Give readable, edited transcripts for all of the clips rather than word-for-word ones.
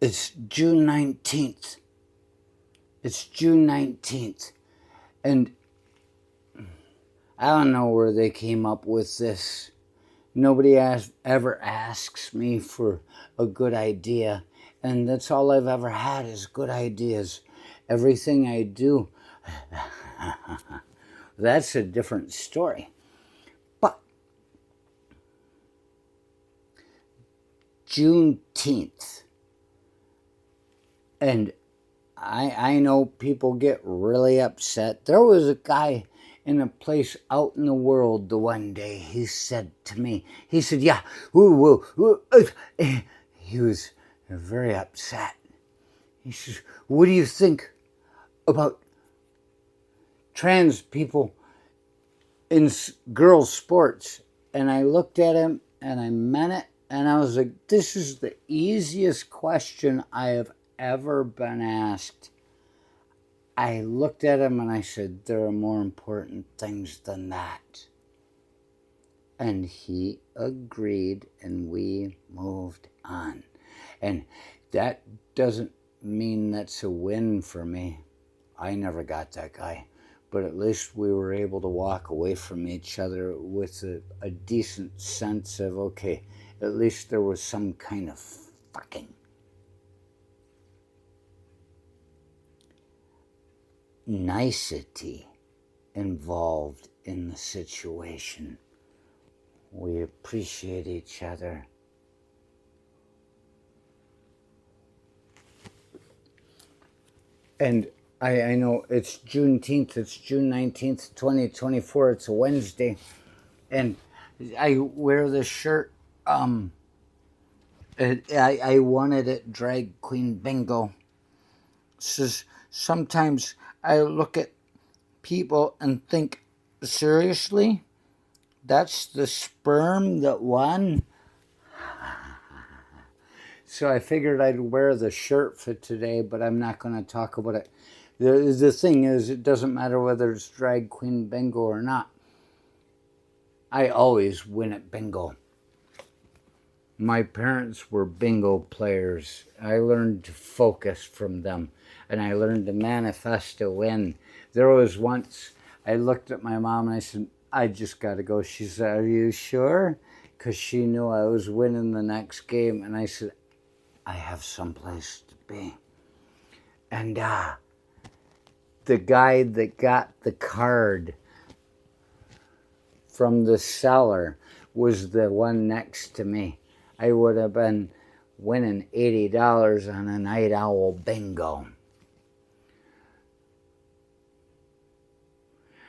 It's June 19th. It's June 19th. And I don't know where they came up with this. Nobody ever asks me for a good idea. And that's all I've ever had is good ideas. Everything I do, that's a different story. But Juneteenth. And I know people get really upset. There was a guy in a place out in the world the one day, he said to me, he said, yeah, he was very upset. He says, what do you think about trans people in girls' sports? And I looked at him and I meant it. And I was like, this is the easiest question I have ever been asked. I looked at him and I said, there are more important things than that. And he agreed and we moved on. And that doesn't mean that's a win for me. I never got that guy. But at least we were able to walk away from each other with a decent sense of, okay, at least there was some kind of fucking nicety involved in the situation. We appreciate each other. And I know it's Juneteenth, it's June 19th, 2024, it's a Wednesday. And I wear this shirt, I won it at Drag Queen Bingo. It says, sometimes I look at people and think, seriously? That's the sperm that won? So I figured I'd wear the shirt for today, but I'm not going to talk about it. The thing is, it doesn't matter whether it's Drag Queen Bingo or not. I always win at bingo. My parents were bingo players. I learned to focus from them, and I learned to manifest a win. There was once I looked at my mom and I said, I just got to go. She said, are you sure? Because she knew I was winning the next game. And I said, I have someplace to be. And the guy that got the card from the seller was the one next to me. I would have been winning $80 on a night owl bingo.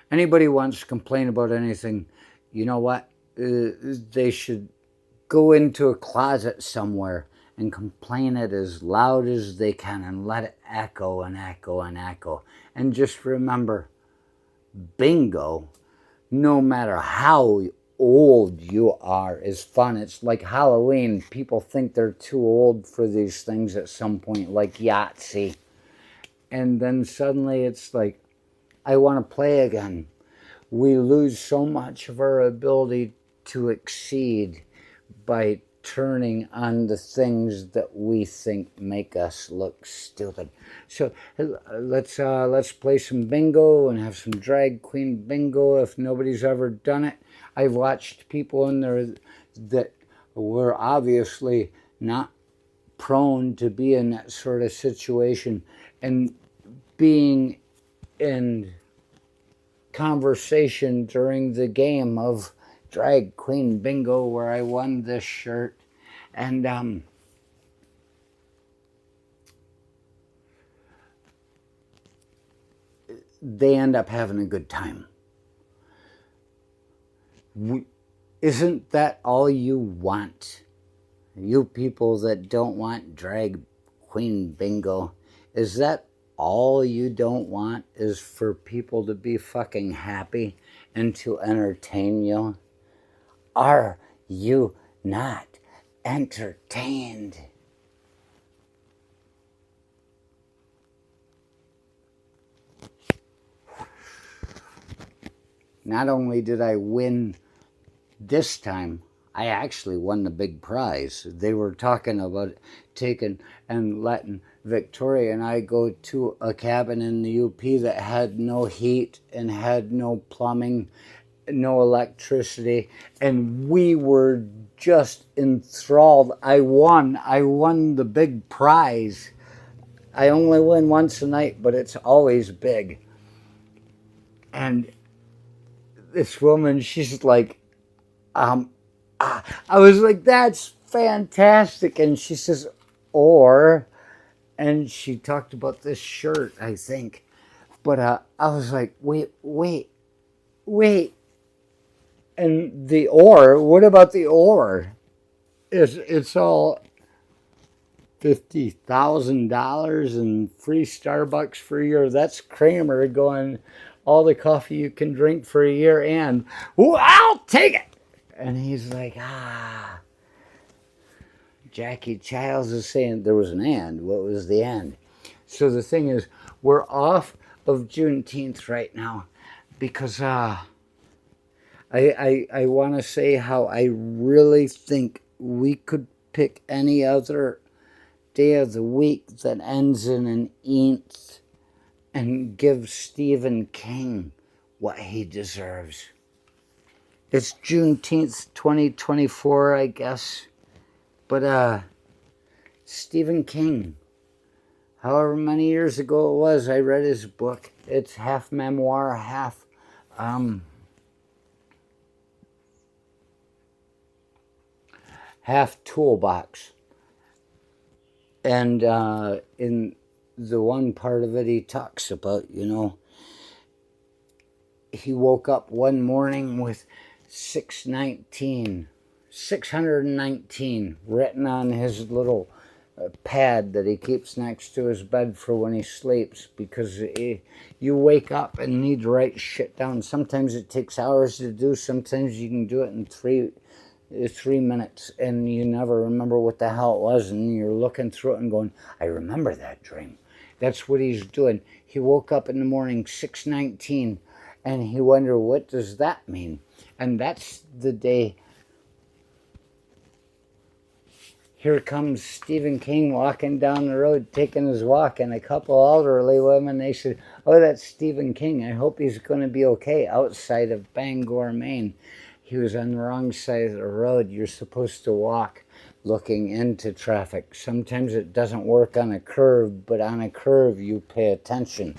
Anybody wants to complain about anything, you know what? They should go into a closet somewhere and complain it as loud as they can and let it echo and echo and echo. And just remember, bingo, no matter how old you are, is fun. It's like Halloween. People think they're too old for these things at some point, like Yahtzee. And then suddenly it's like, I want to play again. We lose so much of our ability to exceed by turning on the things that we think make us look stupid. So let's play some bingo and have some drag queen bingo if nobody's ever done it. I've watched people in there that were obviously not prone to be in that sort of situation, and being in conversation during the game of Drag Queen Bingo where I won this shirt, and they end up having a good time. Isn't that all you want? You people that don't want Drag Queen Bingo, is that all you don't want, is for people to be fucking happy and to entertain you? Are you not entertained? Not only did I win this time, I actually won the big prize. They were talking about taking and letting Victoria and I go to a cabin in the UP that had no heat and had no plumbing, no electricity, and we were just enthralled. I won. I won the big prize. I only win once a night, but it's always big. And this woman, she's like, I was like, that's fantastic. And she says, or, and she talked about this shirt, I think. But I was like, wait. And the or, what about the or? It's all $50,000 and free Starbucks for a year. That's Kramer going, all the coffee you can drink for a year, and I'll take it. And he's like, Jackie Childs is saying there was an and. What was the and? So the thing is, we're off of Juneteenth right now because I want to say how I really think we could pick any other day of the week that ends in an "th" and give Stephen King what he deserves. It's Juneteenth 2024, I guess. But Stephen King, however many years ago it was, I read his book. It's half memoir, half toolbox. And in the one part of it, he talks about, he woke up one morning with 619 written on his little pad that he keeps next to his bed for when he sleeps, because you wake up and need to write shit down. Sometimes it takes hours to do, sometimes you can do it in 3 minutes and you never remember what the hell it was, and you're looking through it and going, I remember that dream. That's what he's doing. He woke up in the morning 619 and he wondered, what does that mean? And that's the day. Here comes Stephen King walking down the road, taking his walk, and a couple elderly women, they said, oh, that's Stephen King. I hope he's going to be okay, outside of Bangor, Maine. He was on the wrong side of the road. You're supposed to walk looking into traffic. Sometimes it doesn't work on a curve, but on a curve you pay attention.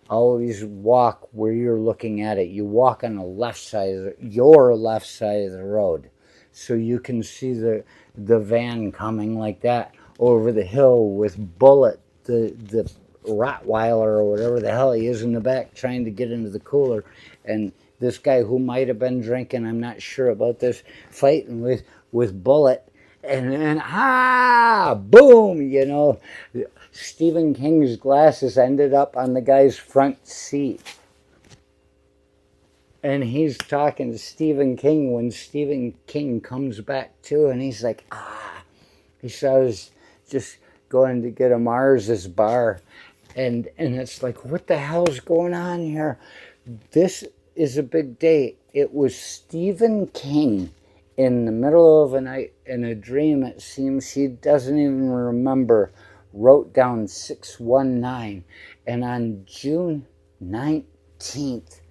Always walk where you're looking at it. You walk on the left side, your left side of the road, so you can see the van coming like that over the hill with Bullet, the Rottweiler or whatever the hell he is in the back, trying to get into the cooler. And this guy who might have been drinking, I'm not sure about this, fighting with Bullet. And then, boom, Stephen King's glasses ended up on the guy's front seat. And he's talking to Stephen King when Stephen King comes back too, and he's like, he says, just going to get a Mars's bar. And it's like, what the hell's going on here? This is a big day. It was Stephen King in the middle of a night in a dream, it seems he doesn't even remember, wrote down 619. And on June 19th,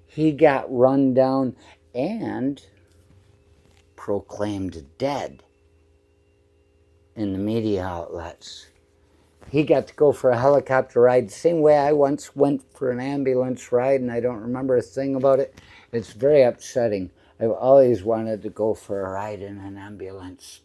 he got run down and proclaimed dead in the media outlets. He got to go for a helicopter ride, the same way I once went for an ambulance ride, and I don't remember a thing about it. It's very upsetting. I've always wanted to go for a ride in an ambulance.